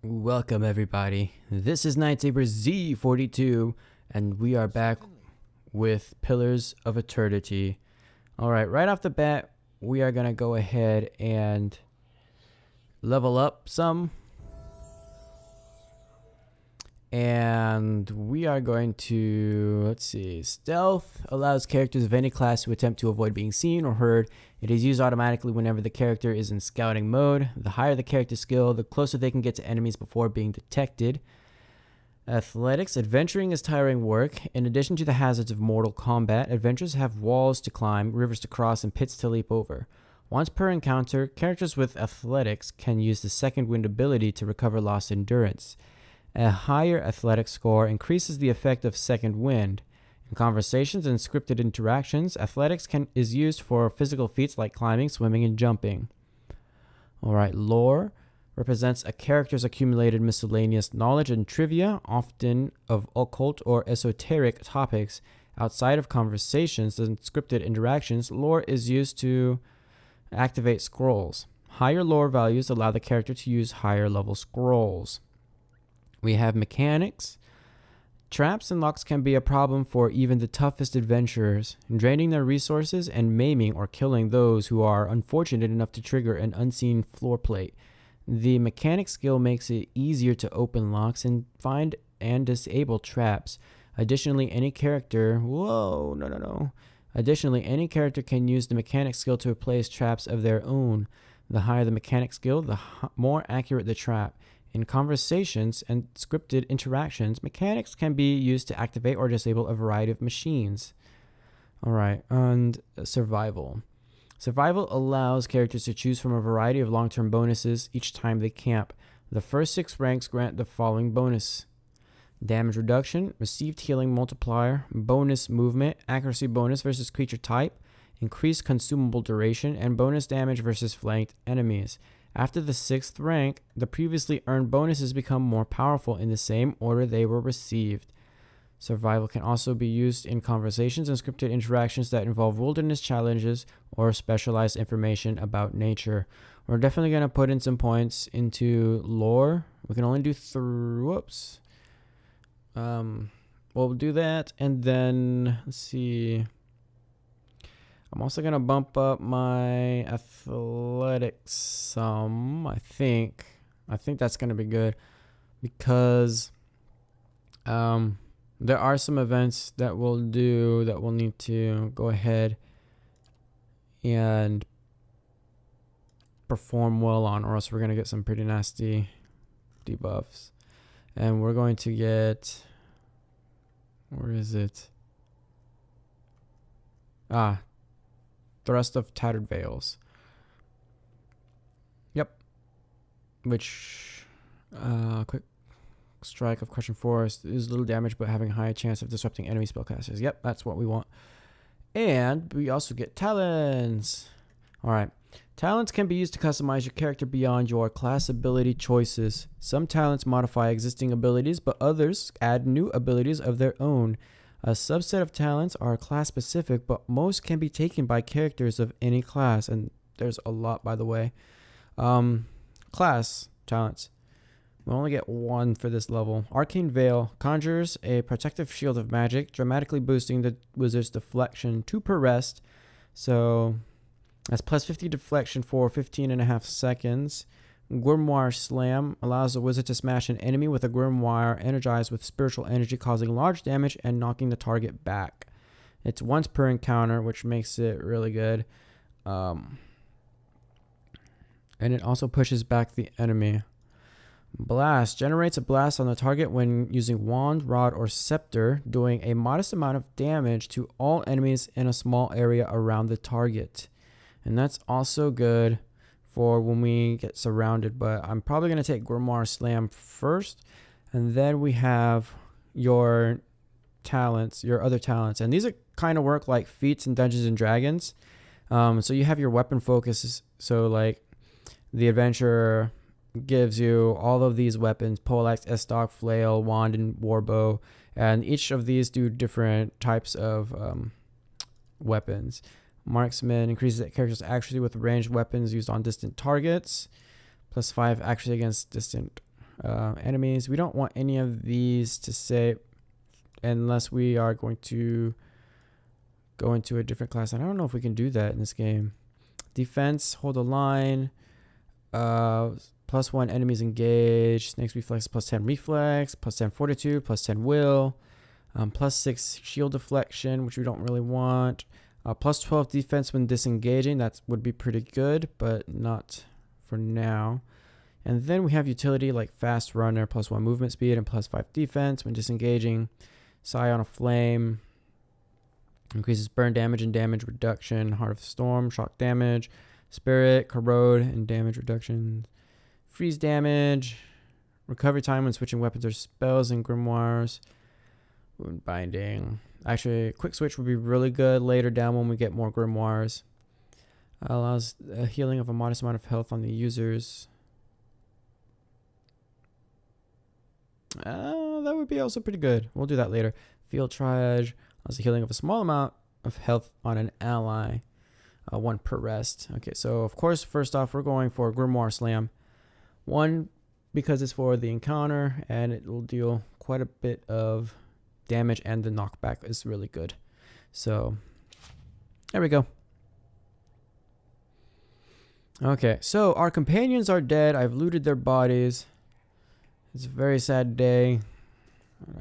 Welcome everybody. This is Nightsaber Z42 and we are back with Pillars of Eternity. Alright, right off the bat, we are going to go ahead and level up some. And we are going to, let's see, stealth allows characters of any class to attempt to avoid being seen or heard. It is used automatically whenever the character is in scouting mode. The higher the character's skill, the closer they can get to enemies before being detected. Athletics. Adventuring is tiring work. In addition to the hazards of mortal combat, adventurers have walls to climb, rivers to cross, and pits to leap over. Once per encounter, characters with athletics can use the second wind ability to recover lost endurance. A higher athletic score increases the effect of second wind. In conversations and scripted interactions, athletics is used for physical feats like climbing, swimming, and jumping. Alright, lore represents a character's accumulated miscellaneous knowledge and trivia, often of occult or esoteric topics. Outside of conversations and scripted interactions, lore is used to activate scrolls. Higher lore values allow the character to use higher level scrolls. We have mechanics. Traps and locks can be a problem for even the toughest adventurers, draining their resources and maiming or killing those who are unfortunate enough to trigger an unseen floor plate. The mechanic skill makes it easier to open locks and find and disable traps. Additionally, any character Additionally, any character can use the mechanic skill to place traps of their own. The higher the mechanic skill, the more accurate the trap. In conversations and scripted interactions, mechanics can be used to activate or disable a variety of machines. Alright, and survival. Survival allows characters to choose from a variety of long-term bonuses each time they camp. The first 6 ranks grant the following bonus: damage reduction, received healing multiplier, bonus movement, accuracy bonus versus creature type, increased consumable duration, and bonus damage versus flanked enemies. After the 6th rank, the previously earned bonuses become more powerful in the same order they were received. Survival can also be used in conversations and scripted interactions that involve wilderness challenges or specialized information about nature. We're definitely going to put in some points into lore. We can only do we'll do that, and then let's see. I'm also going to bump up my athletics some, I think. I think that's going to be good because there are some events that we'll do that we'll need to go ahead and perform well on, or else we're going to get some pretty nasty debuffs. And we're going to get... Where is it? Thrust of Tattered Veils. Yep. Which, quick strike of Crushing Force is little damage, but having a high chance of disrupting enemy spellcasters. Yep, that's what we want. And we also get talents. Alright. Talents can be used to customize your character beyond your class ability choices. Some talents modify existing abilities, but others add new abilities of their own. A subset of talents are class specific, but most can be taken by characters of any class, and there's a lot, by the way. Class talents. We only get 1 for this level. Arcane Veil conjures a protective shield of magic, dramatically boosting the wizard's deflection 2 per rest. So that's plus 50 deflection for 15.5 seconds. Grimoire Slam allows the wizard to smash an enemy with a grimoire energized with spiritual energy, causing large damage and knocking the target back. It's once per encounter, which makes it really good. And it also pushes back the enemy. Blast generates a blast on the target when using wand, rod, or scepter, doing a modest amount of damage to all enemies in a small area around the target. And that's also good for when we get surrounded, but I'm probably going to take Grimoire Slam first, and then we have your talents, your other talents, and these are kind of work like feats in Dungeons and Dragons. So you have your weapon focuses, so like the adventurer gives you all of these weapons: poleaxe, estoc, flail, wand, and warbow, and each of these do different types of weapons. Marksman increases the character's accuracy with ranged weapons used on distant targets. +5 accuracy against distant enemies. We don't want any of these to save unless we are going to go into a different class. And I don't know if we can do that in this game. Defense, hold a line. +1 enemies engaged. Snakes reflex, +10 reflex, +10 fortitude, +10 will. +6 shield deflection, which we don't really want. +12 defense when disengaging. That would be pretty good, but not for now. And then we have utility like fast runner, +1 movement speed, and +5 defense when disengaging. Scion of Flame increases burn damage and damage reduction. Heart of Storm, shock damage. Spirit, corrode, and damage reduction. Freeze damage. Recovery time when switching weapons or spells and grimoires. Wound binding. Actually, quick switch would be really good later down when we get more grimoires. Allows a healing of a modest amount of health on the users. That would be also pretty good. We'll do that later. Field Triage allows a healing of a small amount of health on an ally. 1 per rest. Okay, so of course, first off, we're going for Grimoire Slam. 1, because it's for the encounter, and it will deal quite a bit of damage, and the knockback is really good. So, there we go. Okay, so our companions are dead. I've looted their bodies. It's a very sad day.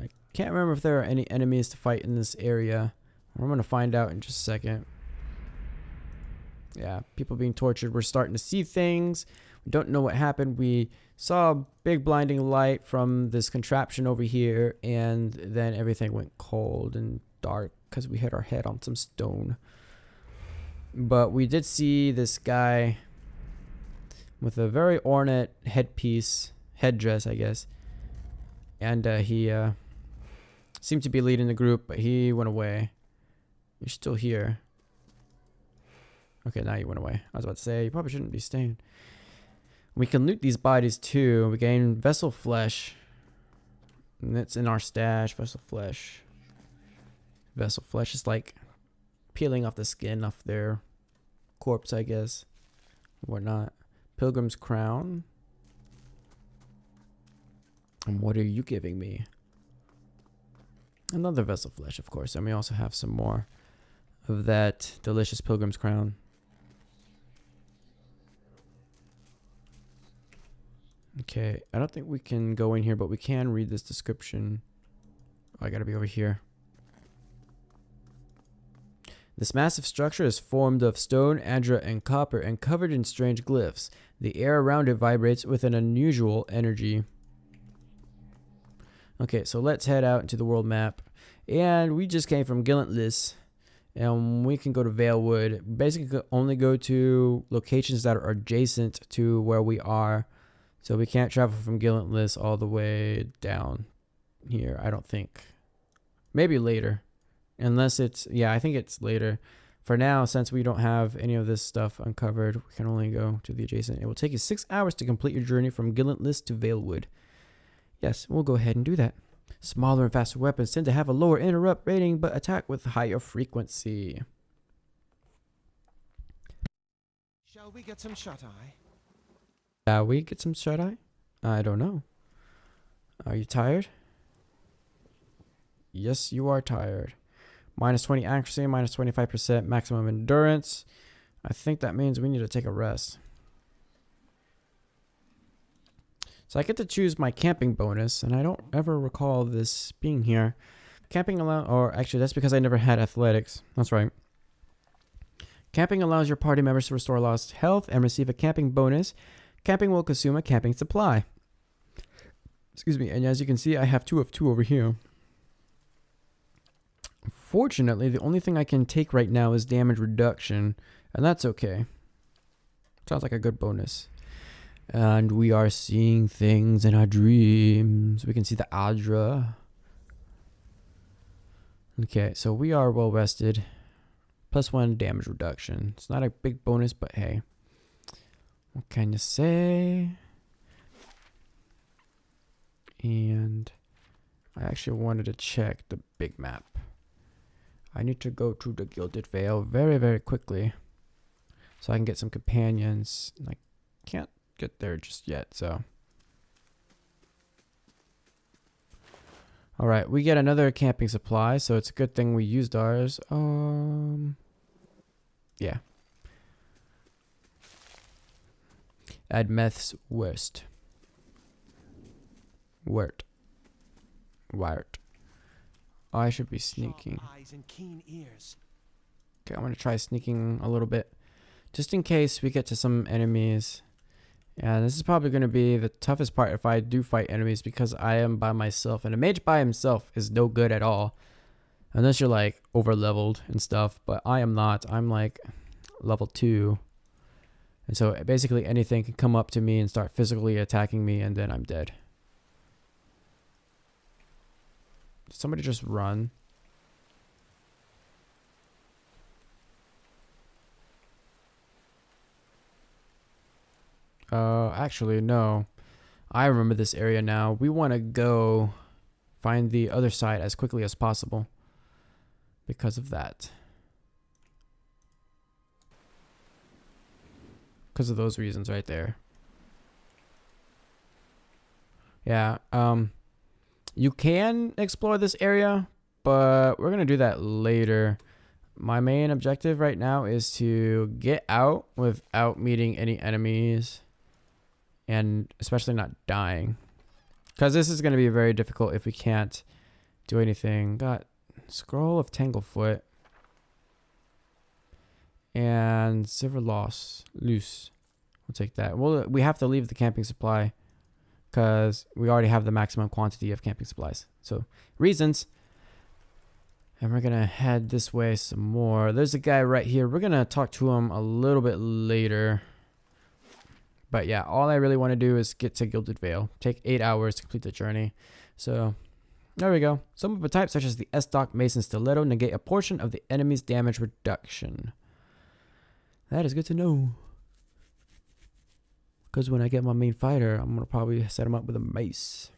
I can't remember if there are any enemies to fight in this area. I'm going to find out in just a second. Yeah, people being tortured. We're starting to see things. We don't know what happened. We saw a big blinding light from this contraption over here, and then everything went cold and dark because we hit our head on some stone. But we did see this guy with a very ornate headdress, I guess. And he seemed to be leading the group, but he went away. You're still here. Okay, now you went away. I was about to say, you probably shouldn't be staying. We can loot these bodies too. We gain vessel flesh. And it's in our stash. Vessel flesh. Vessel flesh is like peeling off the skin off their corpse, I guess. Whatnot. Pilgrim's crown. And what are you giving me? Another vessel flesh, of course. And we also have some more of that delicious pilgrim's crown. Okay, I don't think we can go in here, but we can read this description. Oh, I gotta be over here. This massive structure is formed of stone, andra, and copper, and covered in strange glyphs. The air around it vibrates with an unusual energy. Okay, so let's head out into the world map. And we just came from Gilded, and we can go to Valewood. Basically, only go to locations that are adjacent to where we are. So we can't travel from Gilded all the way down here, I don't think. Maybe later. Unless it's, yeah, I think it's later. For now, since we don't have any of this stuff uncovered, we can only go to the adjacent. It will take you 6 hours to complete your journey from Gilded to Valewood. Yes, we'll go ahead and do that. Smaller and faster weapons tend to have a lower interrupt rating, but attack with higher frequency. Shall we get some shut-eye? Shall we get some shut-eye? I don't know. Are you tired? Yes, you are tired. -20 accuracy, -25% maximum endurance. I think that means we need to take a rest. So I get to choose my camping bonus, and I don't ever recall this being here. Camping or actually that's because I never had athletics. That's right. Camping allows your party members to restore lost health and receive a camping bonus. Camping will consume a camping supply. Excuse me, and as you can see, I have 2 of 2 over here. Fortunately, the only thing I can take right now is damage reduction, and that's okay. Sounds like a good bonus. And we are seeing things in our dreams. We can see the Adra. Okay, so we are well rested. +1 damage reduction. It's not a big bonus, but hey. What can you say? And I actually wanted to check the big map. I need to go to the Gilded Vale very, very quickly so I can get some companions. I can't get there just yet, so All right, we get another camping supply, so it's a good thing we used ours. Yeah. Add meth's worst. Wort. Wired. Oh, I should be sneaking. Sharp eyes and keen ears. Okay, I'm gonna try sneaking a little bit, just in case we get to some enemies. And this is probably gonna be the toughest part if I do fight enemies, because I am by myself, and a mage by himself is no good at all, unless you're like over leveled and stuff. But I am not. I'm like level 2, and so basically anything can come up to me and start physically attacking me, and then I'm dead. Did somebody just run? Actually, no. I remember this area now. We want to go find the other side as quickly as possible because of that. Because of those reasons right there. Yeah, you can explore this area, but we're going to do that later. My main objective right now is to get out without meeting any enemies, and especially not dying, because this is going to be very difficult if we can't do anything. Got Scroll of Tanglefoot and Silver Loss Loose. We'll take that. We have to leave the camping supply because we already have the maximum quantity of camping supplies. So reasons. And we're gonna head this way some more. There's a guy right here. We're gonna talk to him a little bit later. But yeah, all I really want to do is get to Gilded Vale. Take 8 hours to complete the journey. So there we go. Some of the types, such as the S-Stock Mason Stiletto, negate a portion of the enemy's damage reduction. That is good to know. Because when I get my main fighter, I'm gonna probably set him up with a mace.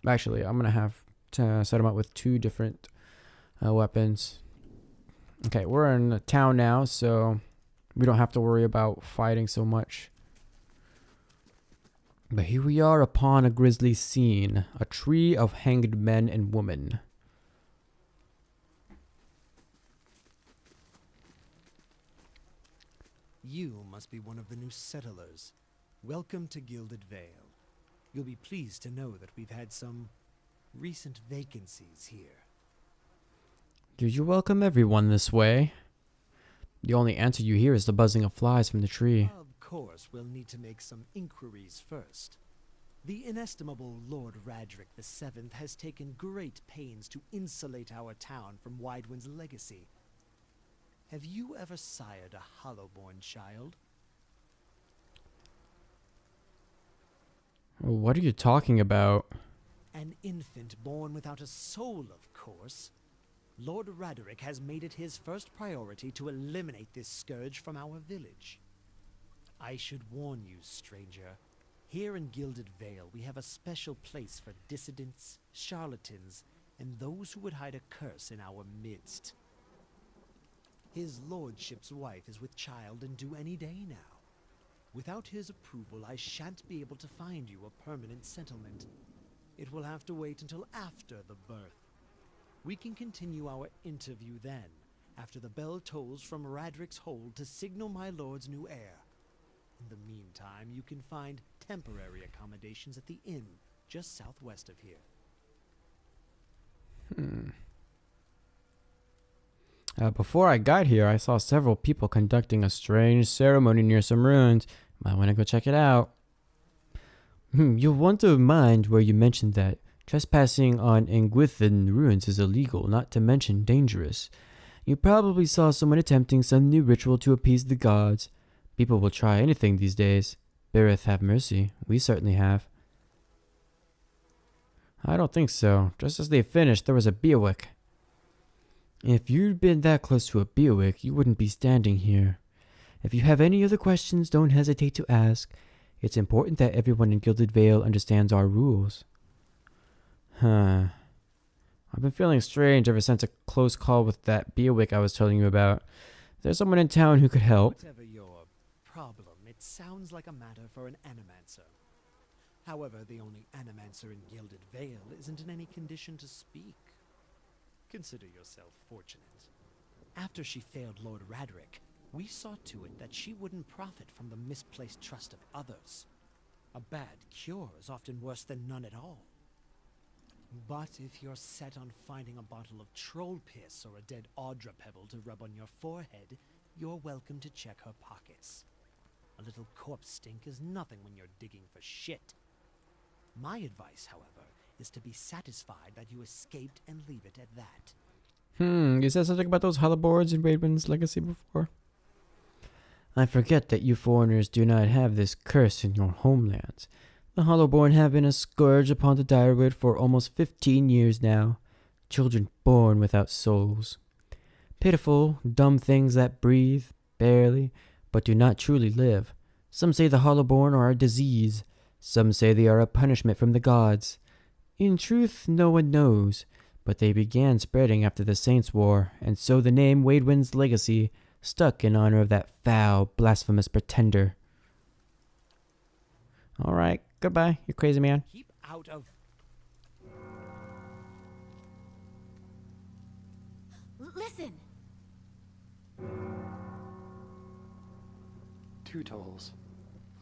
Actually, I'm gonna have to set him up with 2 different weapons. Okay, we're in a town now, so we don't have to worry about fighting so much. But here we are upon a grisly scene. A tree of hanged men and women. You must be one of the new settlers. Welcome to Gilded Vale. You'll be pleased to know that we've had some recent vacancies here. Do you welcome everyone this way? The only answer you hear is the buzzing of flies from the tree. Of course, we'll need to make some inquiries first. The inestimable Lord Radric VII has taken great pains to insulate our town from Widewind's legacy. Have you ever sired a Hollowborn child? What are you talking about? An infant born without a soul, of course. Lord Radric has made it his first priority to eliminate this scourge from our village. I should warn you, stranger. Here in Gilded Vale, we have a special place for dissidents, charlatans, and those who would hide a curse in our midst. His lordship's wife is with child and due any day now. Without his approval, I shan't be able to find you a permanent settlement. It will have to wait until after the birth. We can continue our interview then, after the bell tolls from Radric's hold to signal my lord's new heir. In the meantime, you can find temporary accommodations at the inn just southwest of here. Before I got here, I saw several people conducting a strange ceremony near some ruins. Might want to go check it out. You'll want to mind where you mentioned that. Trespassing on Engwithan ruins is illegal, not to mention dangerous. You probably saw someone attempting some new ritual to appease the gods. People will try anything these days. Beareth have mercy. We certainly have. I don't think so. Just as they finished, there was a Beowick. If you'd been that close to a Beowick, you wouldn't be standing here. If you have any other questions, don't hesitate to ask. It's important that everyone in Gilded Vale understands our rules. I've been feeling strange ever since a close call with that Beowick I was telling you about. There's someone in town who could help. Whatever your problem, it sounds like a matter for an animancer. However, the only animancer in Gilded Vale isn't in any condition to speak. Consider yourself fortunate. After she failed Lord Raderick, we saw to it that she wouldn't profit from the misplaced trust of others. A bad cure is often worse than none at all. But if you're set on finding a bottle of troll piss or a dead Audra pebble to rub on your forehead, you're welcome to check her pockets. A little corpse stink is nothing when you're digging for shit. My advice, however, is to be satisfied that you escaped and leave it at that. You said something about those hollowboards in Raidwind's Legacy before? I forget that you foreigners do not have this curse in your homelands. The Hollowborn have been a scourge upon the Dyrwood for almost 15 years now. Children born without souls. Pitiful, dumb things that breathe, barely, but do not truly live. Some say the Hollowborn are a disease. Some say they are a punishment from the gods. In truth, no one knows, but they began spreading after the Saints' War, and so the name Waidwind's Legacy stuck in honor of that foul, blasphemous pretender. Alright, goodbye, you crazy man. Keep out of... Listen! 2 tolls.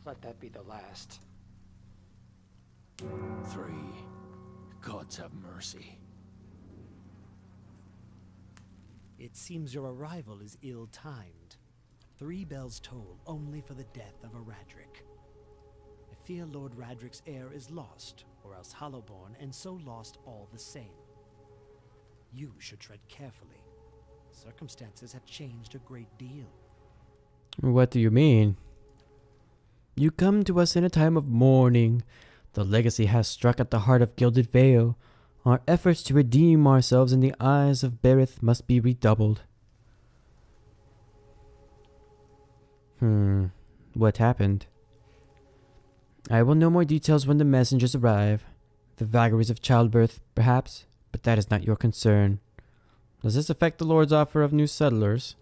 Let that be the last. 3. Gods have mercy. It seems your arrival is ill-timed. 3 bells toll only for the death of a Radric. I fear Lord Radric's heir is lost, or else Hollowborn, and so lost all the same. You should tread carefully. Circumstances have changed a great deal. What do you mean? You come to us in a time of mourning. The legacy has struck at the heart of Gilded Vale. Our efforts to redeem ourselves in the eyes of Berith must be redoubled. What happened? I will know more details when the messengers arrive. The vagaries of childbirth, perhaps, but that is not your concern. Does this affect the Lord's offer of new settlers?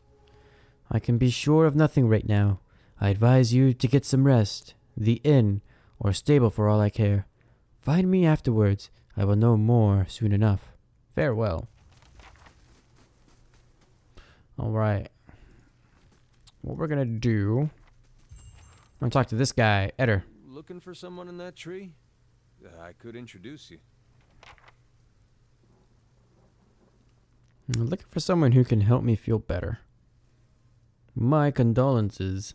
I can be sure of nothing right now. I advise you to get some rest. The inn, or stable for all I care. Find me afterwards. I will know more soon enough. Farewell. Alright. What we're gonna do... I'm gonna talk to this guy, Eder. Looking for someone in that tree? I could introduce you. I'm looking for someone who can help me feel better. My condolences.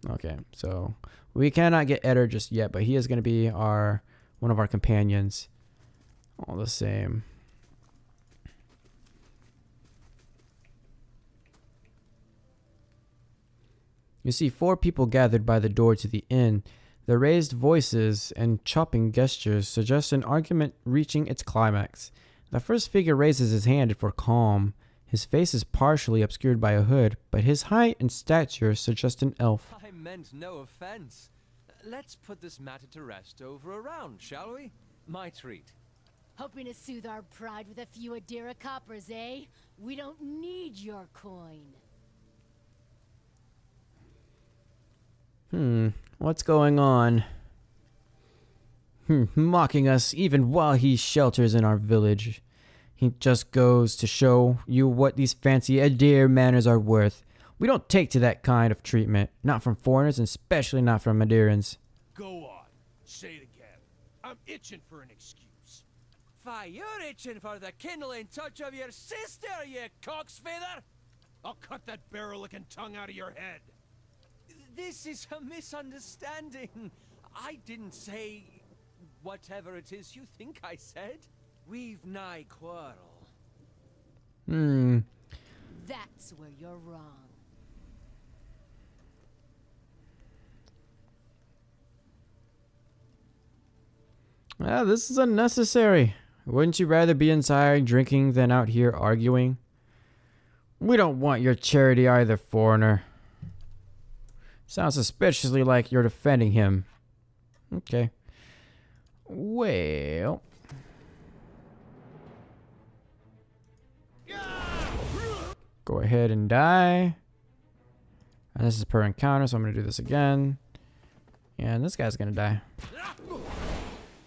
Okay, so we cannot get Eder just yet, but he is going to be one of our companions. All the same. You see 4 people gathered by the door to the inn. Their raised voices and chopping gestures suggest an argument reaching its climax. The first figure raises his hand for calm. His face is partially obscured by a hood, but his height and stature suggest an elf. I meant no offense. Let's put this matter to rest over a round, shall we? My treat. Hoping to soothe our pride with a few Adira coppers, eh? We don't need your coin. What's going on? Mocking us even while he shelters in our village. He just goes to show you what these fancy Adir manners are worth. We don't take to that kind of treatment. Not from foreigners, and especially not from Adirans. Go on. Say it again. I'm itching for an excuse. Fie, you're itching for the kindling touch of your sister, you cocksfeather! I'll cut that barrel-licking tongue out of your head. This is a misunderstanding. I didn't say whatever it is you think I said. We've nigh quarrel. That's where you're wrong. This is unnecessary. Wouldn't you rather be inside drinking than out here arguing? We don't want your charity either, foreigner. Sounds suspiciously like you're defending him. Okay. Well... Go ahead and die. And this is per encounter, so I'm going to do this again. And this guy's gonna die.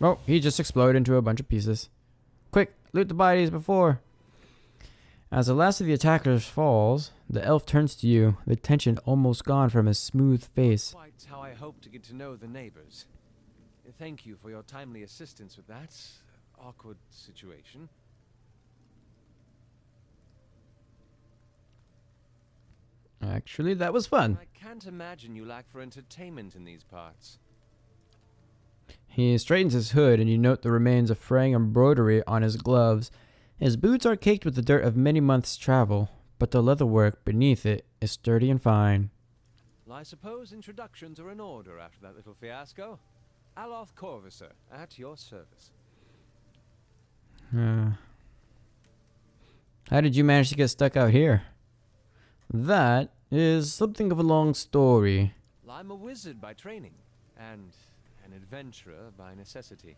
Oh, he just exploded into a bunch of pieces. Quick, loot the bodies before. As the last of the attackers falls, the elf turns to you, the tension almost gone from his smooth face. Quite how I hope to get to know the neighbors. Thank you for your timely assistance with that awkward situation. Actually, that was fun. I can't imagine you lack for entertainment in these parts. He straightens his hood, and you note the remains of fraying embroidery on his gloves. His boots are caked with the dirt of many months' travel, but the leatherwork beneath it is sturdy and fine. Well, I suppose introductions are in order after that little fiasco. Aloth Corvisor, at your service. How did you manage to get stuck out here? That is something of a long story. Well, I'm a wizard by training, and an adventurer by necessity.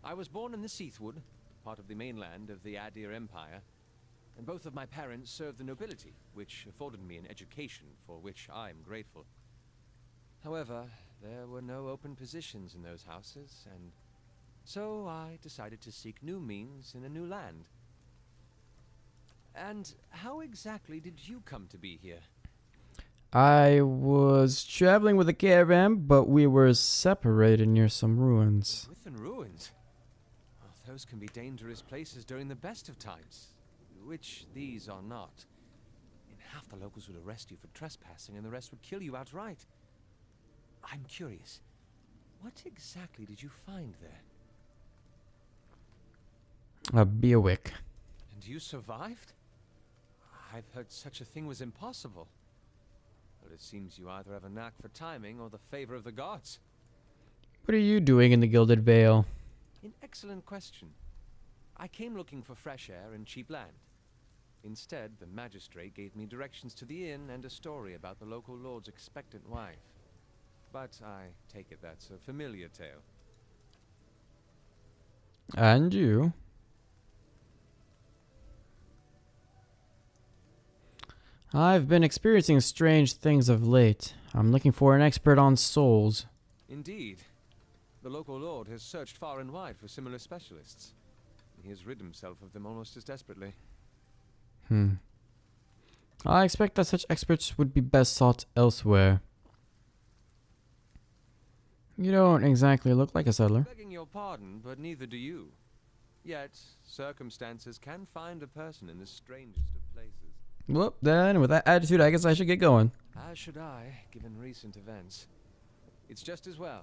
I was born in the Seathwood, part of the mainland of the Adir Empire, and both of my parents served the nobility, which afforded me an education for which I am grateful. However, there were no open positions in those houses, and so I decided to seek new means in a new land. And how exactly did you come to be here? I was traveling with a caravan, but we were separated near some ruins. Within ruins? Well, those can be dangerous places during the best of times, which these are not. And half the locals would arrest you for trespassing, and the rest would kill you outright. I'm curious, what exactly did you find there? A Beerwick. And you survived? I've heard such a thing was impossible. But it seems you either have a knack for timing or the favor of the gods. What are you doing in the Gilded Vale? An excellent question. I came looking for fresh air and cheap land. Instead, the magistrate gave me directions to the inn and a story about the local lord's expectant wife. But I take it that's a familiar tale. And you? I've been experiencing strange things of late. I'm looking for an expert on souls. Indeed. The local lord has searched far and wide for similar specialists. He has rid himself of them almost as desperately. I expect that such experts would be best sought elsewhere. You don't exactly look like a settler. Begging your pardon, but neither do you. Yet, circumstances can find a person in the strangest of places. Well, then, with that attitude, I guess I should get going. As should I, given recent events. It's just as well.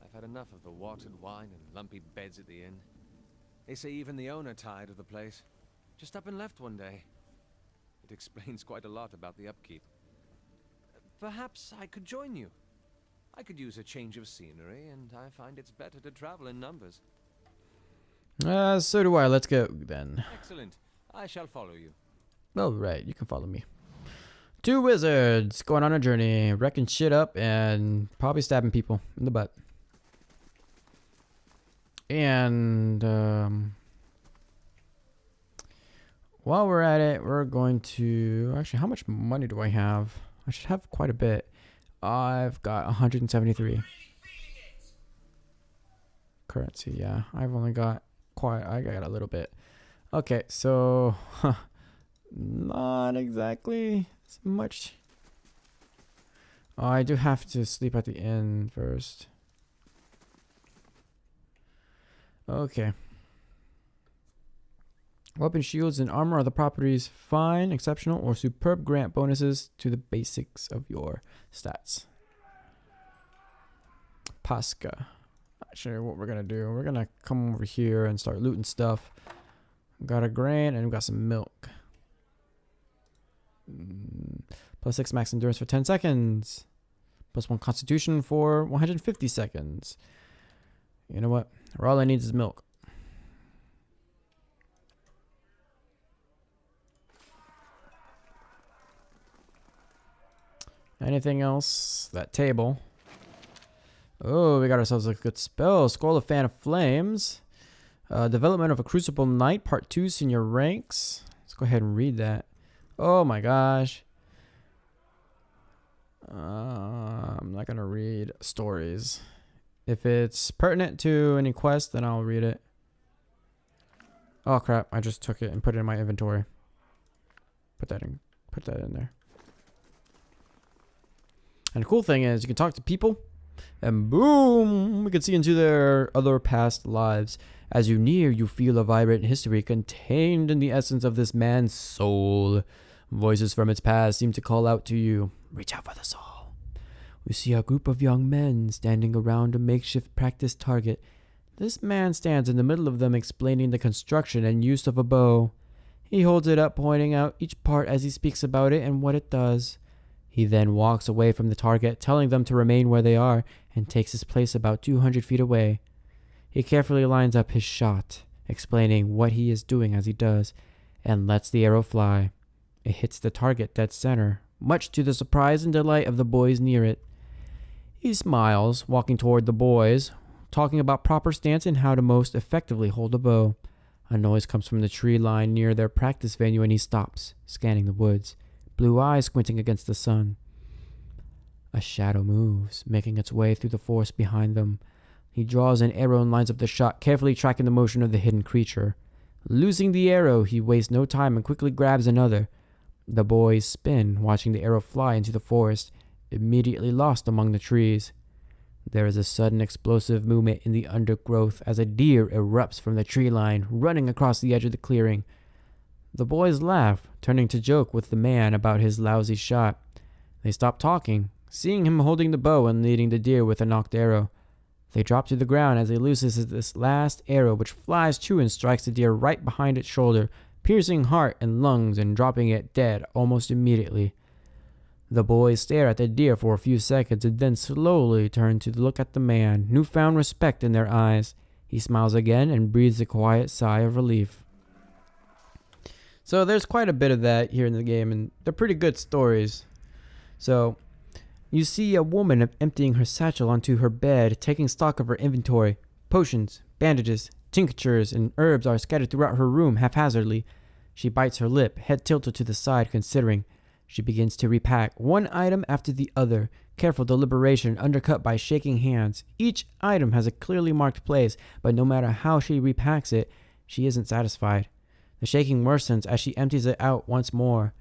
I've had enough of the watered wine and lumpy beds at the inn. They say even the owner tired of the place. Just up and left one day. It explains quite a lot about the upkeep. Perhaps I could join you. I could use a change of scenery, and I find it's better to travel in numbers. So do I. Let's go, then. Excellent. I shall follow you. Oh, right. You can follow me. Two wizards going on a journey, wrecking shit up, and probably stabbing people in the butt. And, while we're at it, we're going to... Actually, how much money do I have? I should have quite a bit. I've got 173. Currency, yeah. I've only got I got a little bit. Okay, so... not exactly as much. Oh, I do have to sleep at the inn first. Okay. Weapon, shields, and armor are the properties fine, exceptional, or superb. Grant bonuses to the basics of your stats. Pasca. Not sure what we're gonna do. We're gonna come over here and start looting stuff. Got a grain and we got some milk. Plus 6 max endurance for 10 seconds. Plus 1 constitution for 150 seconds. You know what? All I need is milk. Anything else? That table. Oh, we got ourselves a good spell. Scroll of Fan of Flames. Development of a Crucible Knight, Part 2, Senior Ranks. Let's go ahead and read that. Oh my gosh. I'm not gonna read stories. If it's pertinent to any quest, then I'll read it. Oh crap, I just took it and put it in my inventory. Put that in there. And the cool thing is you can talk to people and boom, we can see into their other past lives. As you near, you feel a vibrant history contained in the essence of this man's soul. Voices from its past seem to call out to you. Reach out for the soul. We see a group of young men standing around a makeshift practice target. This man stands in the middle of them explaining the construction and use of a bow. He holds it up, pointing out each part as he speaks about it and what it does. He then walks away from the target, telling them to remain where they are, and takes his place about 200 feet away. He carefully lines up his shot, explaining what he is doing as he does, and lets the arrow fly. It hits the target dead center, much to the surprise and delight of the boys near it. He smiles, walking toward the boys, talking about proper stance and how to most effectively hold a bow. A noise comes from the tree line near their practice venue and he stops, scanning the woods, blue eyes squinting against the sun. A shadow moves, making its way through the forest behind them. He draws an arrow and lines up the shot, carefully tracking the motion of the hidden creature. Losing the arrow, he wastes no time and quickly grabs another. The boys spin, watching the arrow fly into the forest, immediately lost among the trees. There is a sudden explosive movement in the undergrowth as a deer erupts from the tree line, running across the edge of the clearing. The boys laugh, turning to joke with the man about his lousy shot. They stop talking, seeing him holding the bow and leading the deer with a knocked arrow. They drop to the ground as he looses this last arrow, which flies true and strikes the deer right behind its shoulder, piercing heart and lungs and dropping it dead almost immediately. The boys stare at the deer for a few seconds and then slowly turn to look at the man, newfound respect in their eyes. He smiles again and breathes a quiet sigh of relief. So there's quite a bit of that here in the game, and they're pretty good stories. So you see a woman emptying her satchel onto her bed, taking stock of her inventory. Potions, bandages, tinctures, and herbs are scattered throughout her room haphazardly. She bites her lip, head tilted to the side, considering. She begins to repack one item after the other, careful deliberation undercut by shaking hands. Each item has a clearly marked place, but no matter how she repacks it, she isn't satisfied. The shaking worsens as she empties it out once more.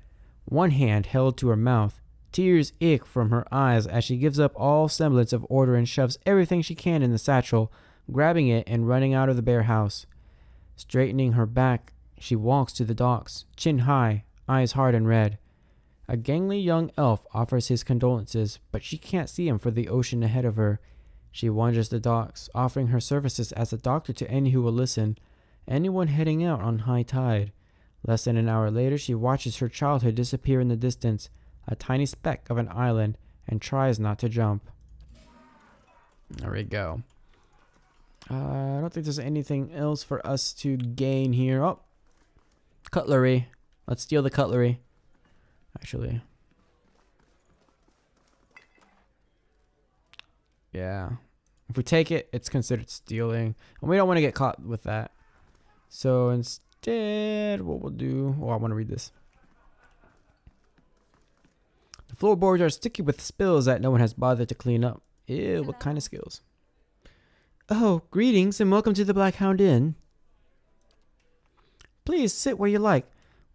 One hand held to her mouth. Tears ick from her eyes as she gives up all semblance of order and shoves everything she can in the satchel, grabbing it and running out of the bare house. Straightening her back, she walks to the docks, chin high, eyes hard and red. A gangly young elf offers his condolences, but she can't see him for the ocean ahead of her. She wanders the docks, offering her services as a doctor to any who will listen, anyone heading out on high tide. Less than an hour later, she watches her childhood disappear in the distance, a tiny speck of an island, and tries not to jump. There we go. I don't think there's anything else for us to gain here. Oh, cutlery. Let's steal the cutlery. Actually, yeah. If we take it, it's considered stealing, and we don't want to get caught with that. So instead, what we'll do... Oh, I want to read this. The floorboards are sticky with spills that no one has bothered to clean up. Ew, what kind of skills? Oh, greetings and welcome to the Black Hound Inn. Please sit where you like.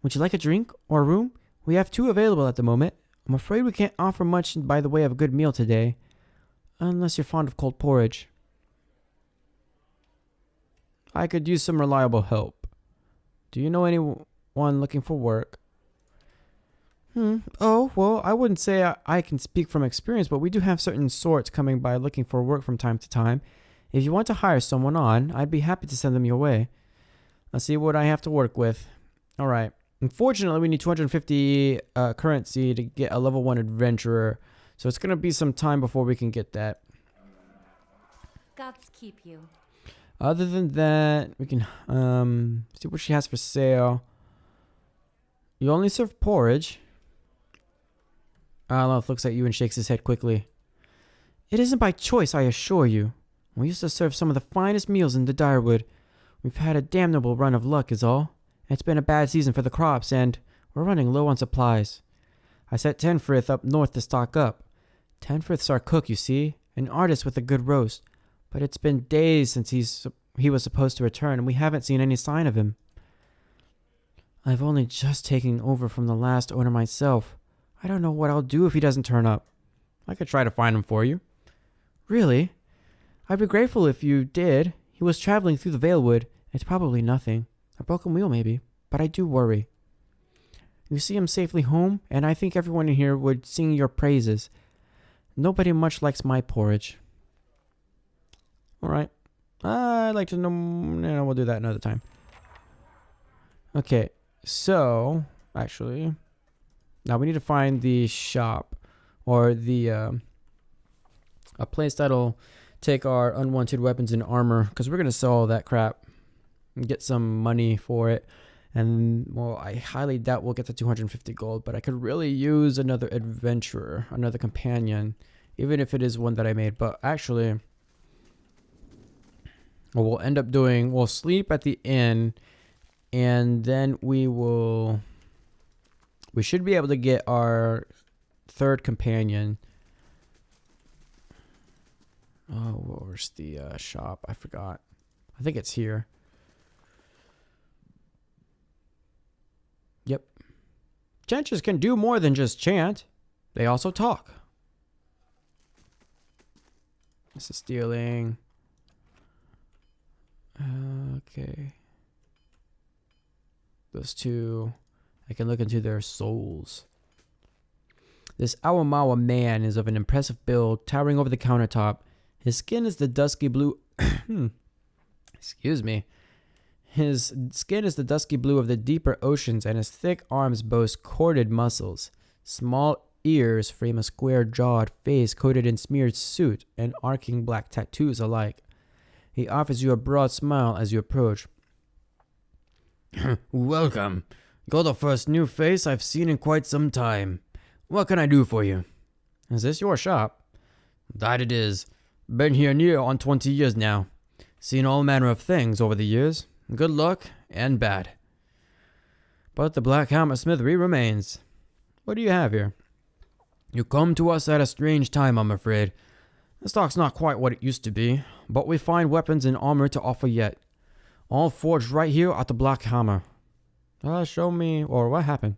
Would you like a drink or a room? We have 2 available at the moment. I'm afraid we can't offer much by the way of a good meal today. Unless you're fond of cold porridge. I could use some reliable help. Do you know anyone looking for work? Oh, well, I wouldn't say I can speak from experience, but we do have certain sorts coming by looking for work from time to time. If you want to hire someone on, I'd be happy to send them your way. Let's see what I have to work with. All right. Unfortunately, we need 250 currency to get a level 1 adventurer. So it's going to be some time before we can get that. Gods keep you. Other than that, we can see what she has for sale. You only serve porridge. Alaf looks at you and shakes his head quickly. It isn't by choice, I assure you. We used to serve some of the finest meals in the Dyrwood. We've had a damnable run of luck is all. It's been a bad season for the crops, and we're running low on supplies. I set Tenfrith up north to stock up. 10-5th's our cook, you see, an artist with a good roast. But it's been days since he was supposed to return, and we haven't seen any sign of him. I've only just taken over from the last owner myself. I don't know what I'll do if he doesn't turn up. I could try to find him for you. Really? I'd be grateful if you did. He was traveling through the Valewood. It's probably nothing. A broken wheel, maybe. But I do worry. You see him safely home, and I think everyone in here would sing your praises. Nobody much likes my porridge. Alright. I'd like to know... No, we'll do that another time. Okay. So, actually... Now we need to find the shop. Or the... a place that'll take our unwanted weapons and armor. Because we're going to sell all that crap. And get some money for it. And, well, I highly doubt we'll get the 250 gold. But I could really use another adventurer. Another companion. Even if it is one that I made. But actually... What we'll end up doing... We'll sleep at the inn. And then we will... We should be able to get our third companion. Oh, where's the shop? I forgot. I think it's here. Yep. Chanters can do more than just chant. They also talk. This is stealing. Okay. Those two... I can look into their souls. This Awamawa man is of an impressive build, towering over the countertop. His skin is the dusky blue... Excuse me. His skin is the dusky blue of the deeper oceans, and his thick arms boast corded muscles. Small ears frame a square-jawed face coated in smeared soot and arcing black tattoos alike. He offers you a broad smile as you approach. Welcome. You're the first new face I've seen in quite some time. What can I do for you? Is this your shop? That it is. Been here near on 20 years now. Seen all manner of things over the years. Good luck and bad. But the Black Hammer Smithery remains. What do you have here? You come to us at a strange time, I'm afraid. The stock's not quite what it used to be, but we find weapons and armor to offer yet. All forged right here at the Black Hammer. Show me, or what happened?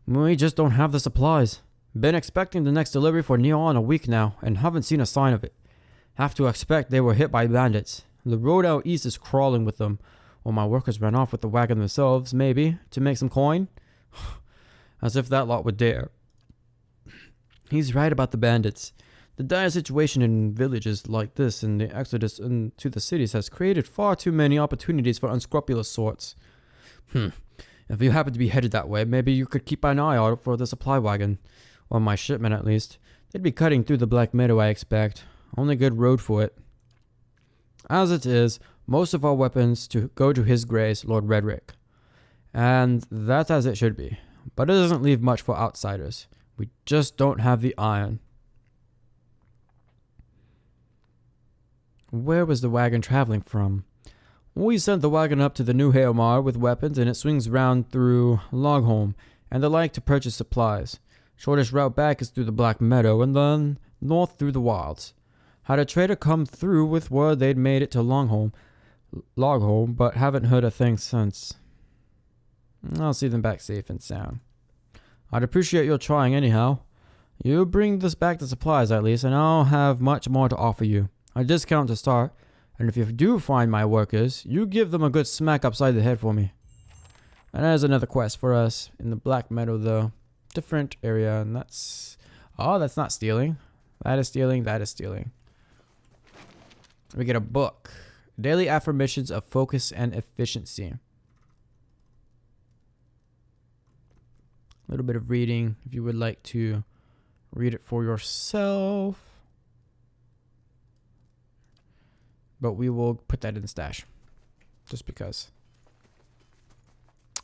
We just don't have the supplies. Been expecting the next delivery for near on a week now, and haven't seen a sign of it. Have to expect they were hit by bandits. The road out east is crawling with them, or my workers ran off with the wagon themselves, maybe, to make some coin. As if that lot would dare. He's right about the bandits. The dire situation in villages like this and the exodus into the cities has created far too many opportunities for unscrupulous sorts. If you happen to be headed that way, maybe you could keep an eye out for the supply wagon. Or my shipment, at least. They'd be cutting through the Black Meadow, I expect. Only good road for it. As it is, most of our weapons go to His Grace, Lord Redrick. And that's as it should be. But it doesn't leave much for outsiders. We just don't have the iron. Where was the wagon traveling from? We sent the wagon up to the New Haomar with weapons, and it swings round through Longholm and the like to purchase supplies. Shortest route back is through the Black Meadow and then north through the wilds. Had a trader come through with word they'd made it to Longholm, but haven't heard a thing since. I'll see them back safe and sound. I'd appreciate your trying anyhow. You bring this back the supplies at least, and I'll have much more to offer you. A discount to start. And if you do find my workers, you give them a good smack upside the head for me. And there's another quest for us in the Black Meadow, though. Different area, and that's... Oh, that's not stealing. That is stealing, that is stealing. We get a book. Daily Affirmations of Focus and Efficiency. A little bit of reading, if you would like to read it for yourself. But we will put that in the stash. Just because.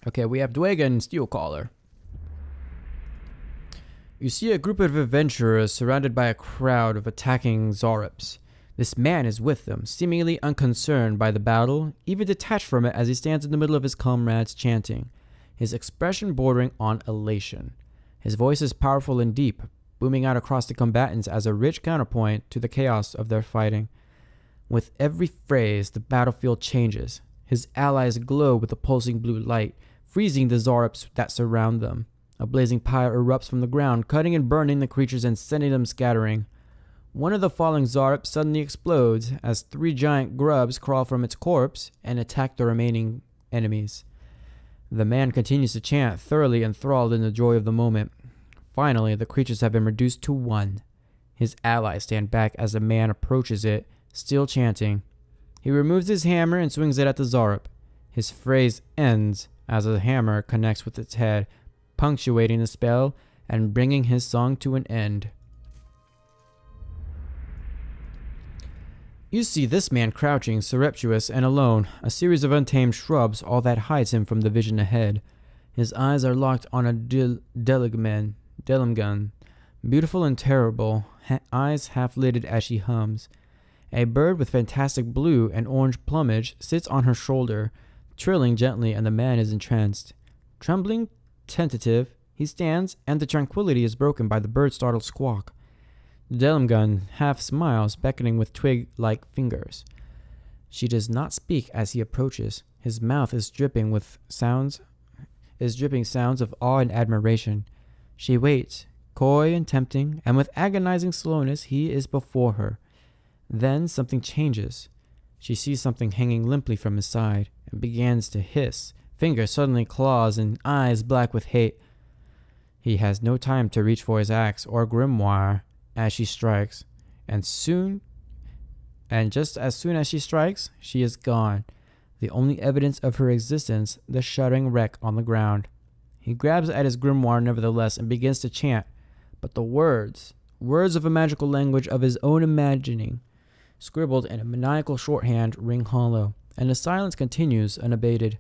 Okay, we have Dwagon Steelcaller. You see a group of adventurers surrounded by a crowd of attacking Zorips. This man is with them, seemingly unconcerned by the battle, even detached from it as he stands in the middle of his comrades chanting, his expression bordering on elation. His voice is powerful and deep, booming out across the combatants as a rich counterpoint to the chaos of their fighting. With every phrase, the battlefield changes. His allies glow with a pulsing blue light, freezing the Zarups that surround them. A blazing pyre erupts from the ground, cutting and burning the creatures and sending them scattering. One of the falling Zarups suddenly explodes as 3 giant grubs crawl from its corpse and attack the remaining enemies. The man continues to chant, thoroughly enthralled in the joy of the moment. Finally, the creatures have been reduced to 1. His allies stand back as the man approaches it, still chanting. He removes his hammer and swings it at the Zarup. His phrase ends as the hammer connects with its head, punctuating the spell and bringing his song to an end. You see this man crouching, surreptitious and alone, a series of untamed shrubs, all that hides him from the vision ahead. His eyes are locked on a Delimgun, beautiful and terrible, eyes half-lidded as she hums. A bird with fantastic blue and orange plumage sits on her shoulder, trilling gently, and the man is entranced. Trembling, tentative, he stands, and the tranquility is broken by the bird's startled squawk. Delimgun half smiles, beckoning with twig-like fingers. She does not speak as he approaches. His mouth is dripping sounds of awe and admiration. She waits, coy and tempting, and with agonizing slowness he is before her. Then something changes. She sees something hanging limply from his side, and begins to hiss, fingers suddenly claws and eyes black with hate. He has no time to reach for his axe or grimoire as she strikes, and just as soon as she strikes, she is gone, the only evidence of her existence, the shuddering wreck on the ground. He grabs at his grimoire nevertheless and begins to chant, but the words of a magical language of his own imagining, scribbled in a maniacal shorthand, ring hollow, and the silence continues unabated.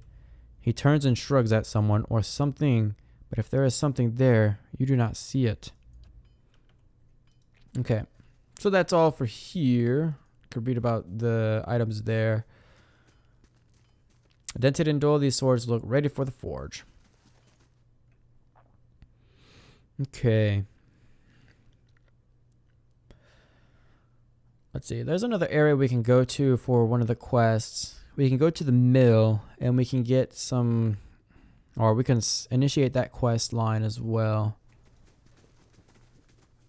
He turns and shrugs at someone or something, but if there is something there, you do not see it. Okay, so that's all for here. Could read about the items there. Dented and dull, these swords look ready for the forge. Okay. Let's see. There's another area we can go to for one of the quests. We can go to the mill and we can get some, or we can initiate that quest line as well.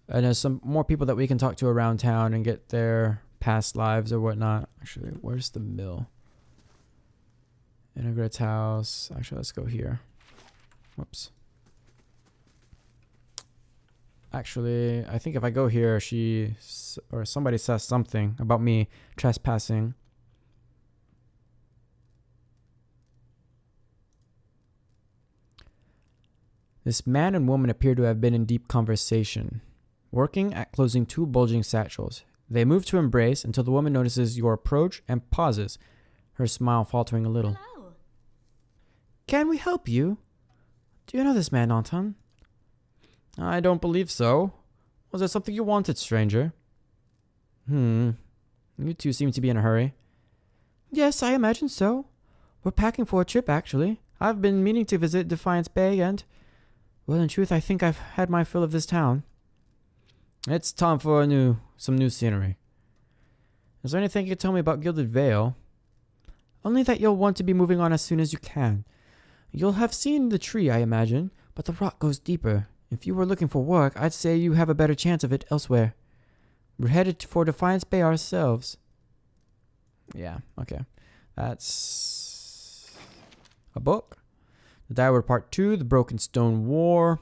And there's some more people that we can talk to around town and get their past lives or whatnot. Actually, where's the mill? Integrat's house. Actually, let's go here. Whoops. Actually, I think if I go here, somebody says something about me trespassing. This man and woman appear to have been in deep conversation, working at closing 2 bulging satchels. They move to embrace until the woman notices your approach and pauses, her smile faltering a little. Hello. Can we help you? Do you know this man, Anton? I don't believe so. Was there something you wanted, stranger? You two seem to be in a hurry. Yes, I imagine so. We're packing for a trip, actually. I've been meaning to visit Defiance Bay and, well, in truth, I think I've had my fill of this town. It's time for some new scenery. Is there anything you can tell me about Gilded Vale? Only that you'll want to be moving on as soon as you can. You'll have seen the tree, I imagine, but the rock goes deeper. If you were looking for work, I'd say you have a better chance of it elsewhere. We're headed for Defiance Bay ourselves. Yeah, okay. That's a book. The Dyrwood Part 2, The Broken Stone War.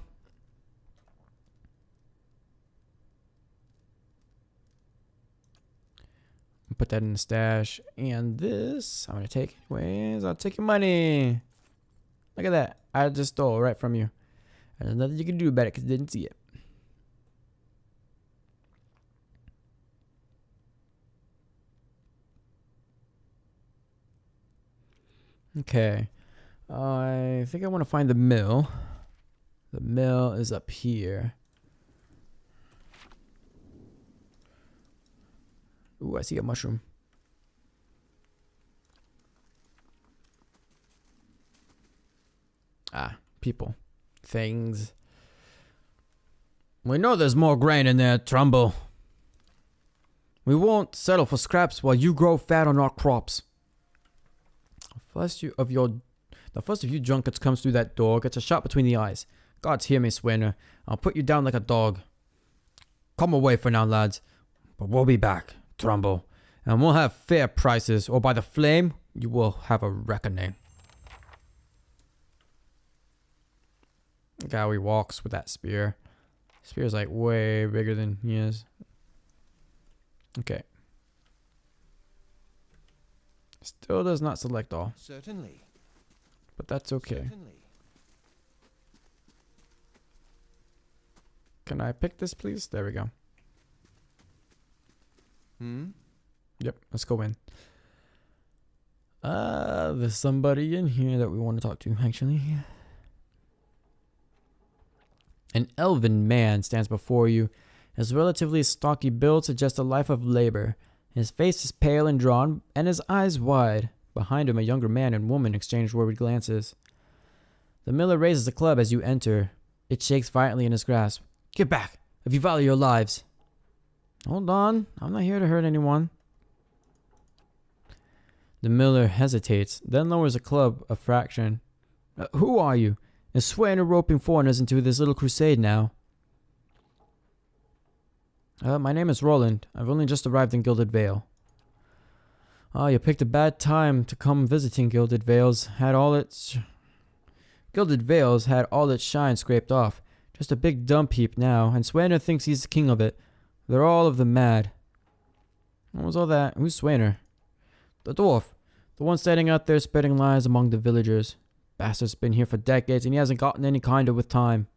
Put that in the stash. And this, I'm going to take anyways. I'll take your money. Look at that. I just stole right from you. And there's nothing you can do about it because you didn't see it. Okay. I think I want to find the mill. The mill is up here. Ooh, I see a mushroom. Ah, people. Things. We know there's more grain in there, Trumbull. We won't settle for scraps while you grow fat on our crops. The first of you junkets comes through that door gets a shot between the eyes. Gods hear me, Swainer. I'll put you down like a dog. Come away for now, lads. But we'll be back, Trumbull. And we'll have fair prices, or by the flame, you will have a reckoning. Look how he walks with that spear. Spear's like way bigger than he is. Okay. Still does not select all, Certainly. but that's okay. Certainly. Can I pick this, please? There we go. Yep, let's go in. There's somebody in here that we want to talk to, actually. An elven man stands before you. His relatively stocky build suggests a life of labor. His face is pale and drawn, and his eyes wide. Behind him, a younger man and woman exchange worried glances. The miller raises the club as you enter. It shakes violently in his grasp. Get back, if you value your lives. Hold on, I'm not here to hurt anyone. The miller hesitates, then lowers the club a fraction. Who are you? Is Swainer roping foreigners into this little crusade now? My name is Roland. I've only just arrived in Gilded Vale. You picked a bad time to come visiting Gilded Vales. Gilded Vales had all its shine scraped off. Just a big dump heap now, and Swainer thinks he's the king of it. They're all of them mad. What was all that? Who's Swainer? The dwarf. The one standing out there spreading lies among the villagers. Bastard's been here for decades, and he hasn't gotten any kinder with time.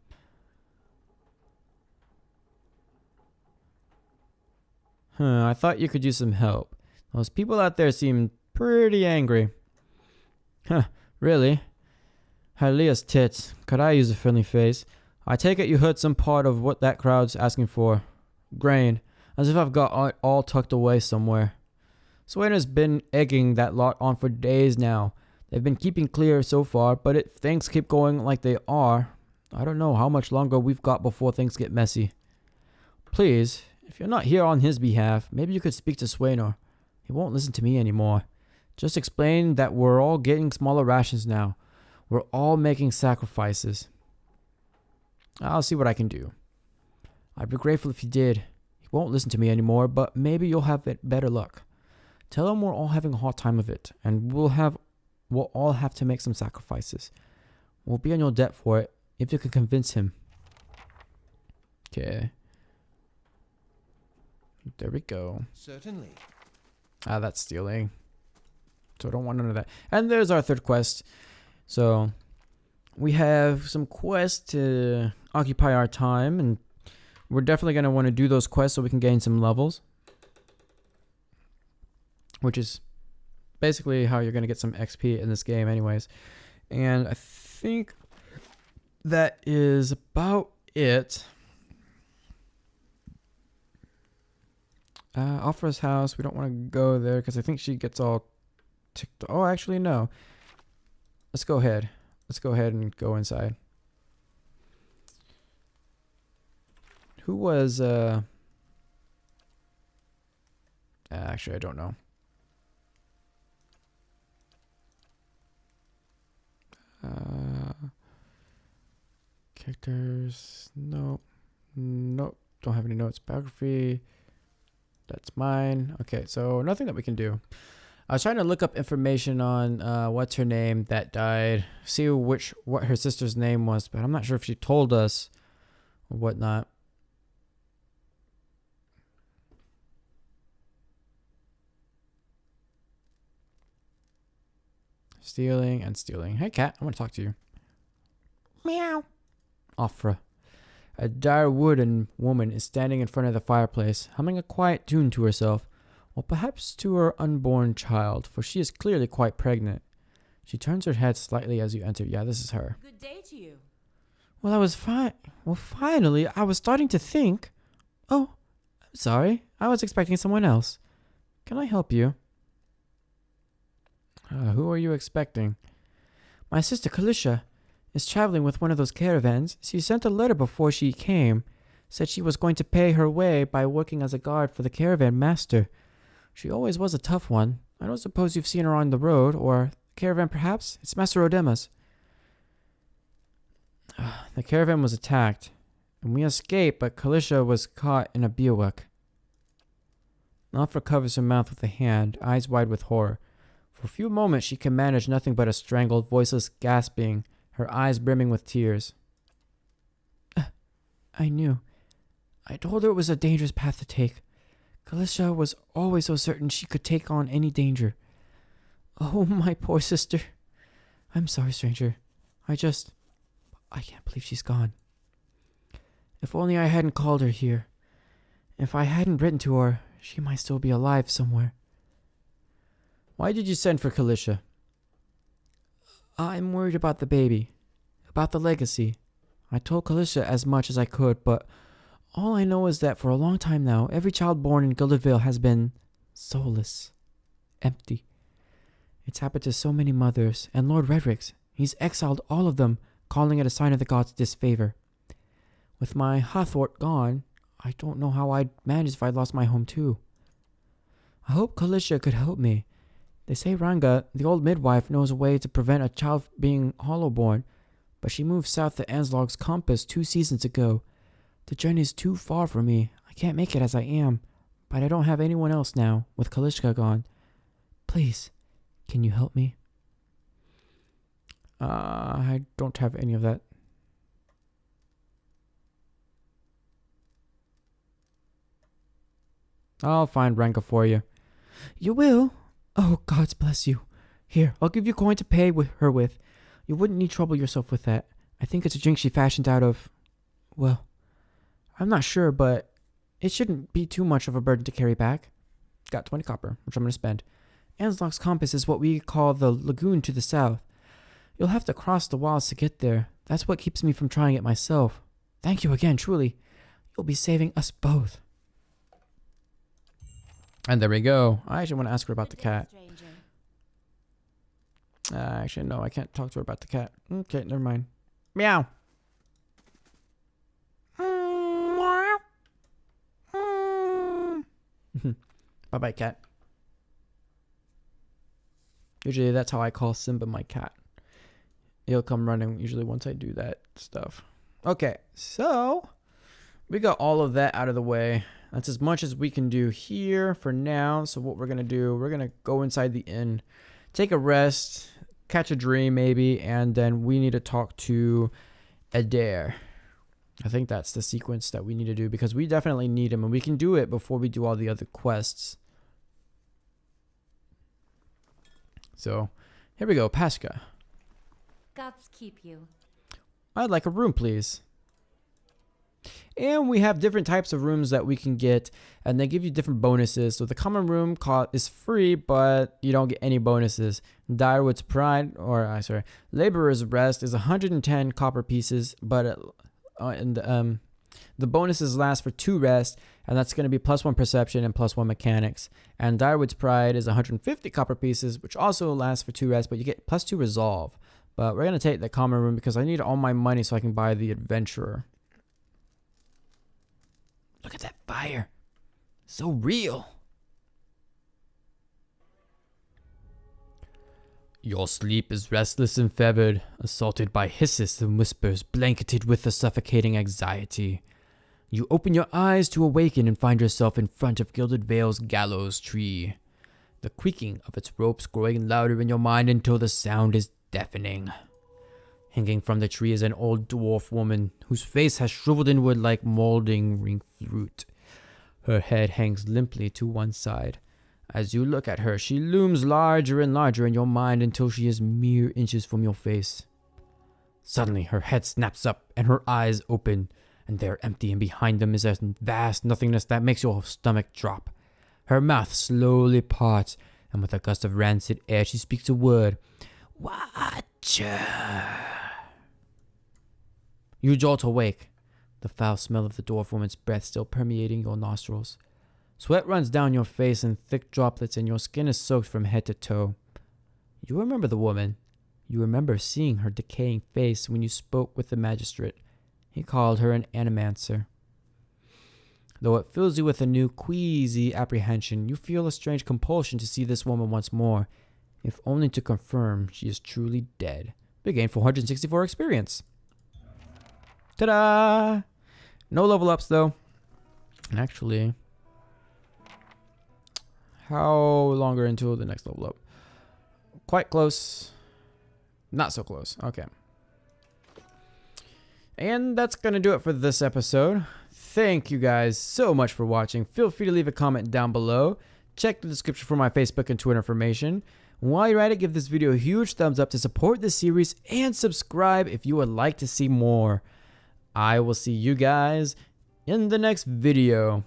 I thought you could use some help. Those people out there seem pretty angry. Really? Hylia's tits. Could I use a friendly face? I take it you heard some part of what that crowd's asking for. Grain. As if I've got it all tucked away somewhere. Swainer's been egging that lot on for days now. They've been keeping clear so far, but if things keep going like they are, I don't know how much longer we've got before things get messy. Please, if you're not here on his behalf, maybe you could speak to Swainer. He won't listen to me anymore. Just explain that we're all getting smaller rations now. We're all making sacrifices. I'll see what I can do. I'd be grateful if you did. He won't listen to me anymore, but maybe you'll have better luck. Tell him we're all having a hard time of it, and we'll all have to make some sacrifices. We'll be in your debt for it, if you can convince him. Okay. There we go. Certainly. That's stealing. So I don't want none of that. And there's our third quest. So we have some quests to occupy our time, and we're definitely going to want to do those quests so we can gain some levels. Which is basically how you're going to get some XP in this game anyways. And I think that is about it. Ofra's house, we don't want to go there because I think she gets all ticked. Oh, actually, no. Let's go ahead. Let's go ahead and go inside. Who was, actually, I don't know. Characters, nope. Nope, don't have any notes. Biography. That's mine. Okay, so nothing that we can do. I was trying to look up information on what's her name that died. See what her sister's name was, but I'm not sure if she told us or whatnot. Stealing and stealing. Hey cat, I want to talk to you. Meow. Ofra. A Dyrwood woman is standing in front of the fireplace, humming a quiet tune to herself, or perhaps to her unborn child, for she is clearly quite pregnant. She turns her head slightly as you enter. Yeah, this is her. Good day to you. Well, I was fine. Well, finally, I was starting to think. Oh, I'm sorry. I was expecting someone else. Can I help you? Who are you expecting? My sister Kalisha is traveling with one of those caravans. She sent a letter before she came. said she was going to pay her way by working as a guard for the caravan master. She always was a tough one. I don't suppose you've seen her on the road, or caravan perhaps? It's Master Odema's. The caravan was attacked, and we escaped, but Kalisha was caught in a bivouac. Nalfra covers her mouth with a hand, eyes wide with horror. For a few moments she can manage nothing but a strangled, voiceless gasping, her eyes brimming with tears. I knew. I told her it was a dangerous path to take. Kalisha was always so certain she could take on any danger. Oh, my poor sister. I'm sorry, stranger. I can't believe she's gone. If only I hadn't called her here. If I hadn't written to her, she might still be alive somewhere. Why did you send for Kalisha? I'm worried about the baby. About the legacy. I told Kalisha as much as I could, but all I know is that for a long time now, every child born in Gilded Vale has been soulless. Empty. It's happened to so many mothers, and Lord Redrick's. He's exiled all of them, calling it a sign of the gods' disfavor. With my Hathort gone, I don't know how I'd manage if I lost my home too. I hope Kalisha could help me. They say Ranga, the old midwife, knows a way to prevent a child being hollow-born, but she moved south to Anslog's compass 2 seasons ago. The journey is too far for me. I can't make it as I am, but I don't have anyone else now, with Kalishka gone. Please, can you help me? I don't have any of that. I'll find Ranga for you. You will? Oh, gods bless you. Here, I'll give you a coin to pay her with. You wouldn't need trouble yourself with that. I think it's a drink she fashioned out of... Well, I'm not sure, but it shouldn't be too much of a burden to carry back. Got 20 copper, which I'm going to spend. Anslog's compass is what we call the lagoon to the south. You'll have to cross the wilds to get there. That's what keeps me from trying it myself. Thank you again, truly. You'll be saving us both. And there we go. I actually want to ask her about the cat. Actually, no, I can't talk to her about the cat. Okay, never mind. Meow. Bye-bye, cat. Usually that's how I call Simba my cat. He'll come running usually once I do that stuff. Okay, so we got all of that out of the way. That's as much as we can do here for now. So what we're going to do, we're going to go inside the inn, take a rest, catch a dream maybe, and then we need to talk to Adair. I think that's the sequence that we need to do because we definitely need him, and we can do it before we do all the other quests. So here we go, Pascha. Gods keep you. I'd like a room, please. And we have different types of rooms that we can get, and they give you different bonuses. So the common room is free, but you don't get any bonuses. Dyrwood's Pride, Laborer's Rest is 110 copper pieces, but the bonuses last for 2 rests, and that's going to be +1 perception and +1 mechanics. And Dyrwood's Pride is 150 copper pieces, which also lasts for 2 rests, but you get +2 resolve. But we're going to take the common room because I need all my money so I can buy the adventurer. Look at that fire. So real. Your sleep is restless and fevered, assaulted by hisses and whispers, blanketed with a suffocating anxiety. You open your eyes to awaken and find yourself in front of Gilded Vale's gallows tree. The creaking of its ropes growing louder in your mind until the sound is deafening. Hanging from the tree is an old dwarf woman whose face has shriveled inward like moldering fruit. Her head hangs limply to one side. As you look at her, she looms larger and larger in your mind until she is mere inches from your face. Suddenly, her head snaps up and her eyes open, and they are empty, and behind them is a vast nothingness that makes your stomach drop. Her mouth slowly parts, and with a gust of rancid air, she speaks a word. Watcher. You jolt awake, the foul smell of the dwarf woman's breath still permeating your nostrils. Sweat runs down your face in thick droplets, and your skin is soaked from head to toe. You remember the woman. You remember seeing her decaying face when you spoke with the magistrate. He called her an animancer. Though it fills you with a new queasy apprehension, you feel a strange compulsion to see this woman once more, if only to confirm she is truly dead. Big gain 464 experience. Ta-da! No level ups though. And actually, how longer until the next level up? Quite close. Not so close. Okay. And that's going to do it for this episode. Thank you guys so much for watching. Feel free to leave a comment down below. Check the description for my Facebook and Twitter information. While you're at it, give this video a huge thumbs up to support this series and subscribe if you would like to see more. I will see you guys in the next video.